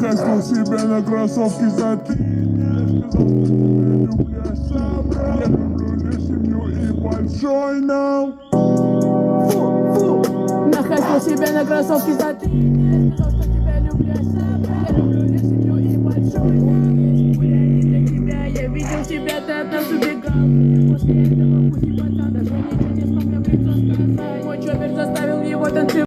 Нахайствовал себя на кроссовки за 3 дня. Сказал, что тебя люблю сам. Я люблю лишь семью и большой нал. Нахайствовал себя на кроссовки за 3 дня. Сказал, что тебя люблю сам. Я люблю лишь семью и большой нал. Гуляй для тебя, я видел тебя, ты от нас убегал. После этого пусть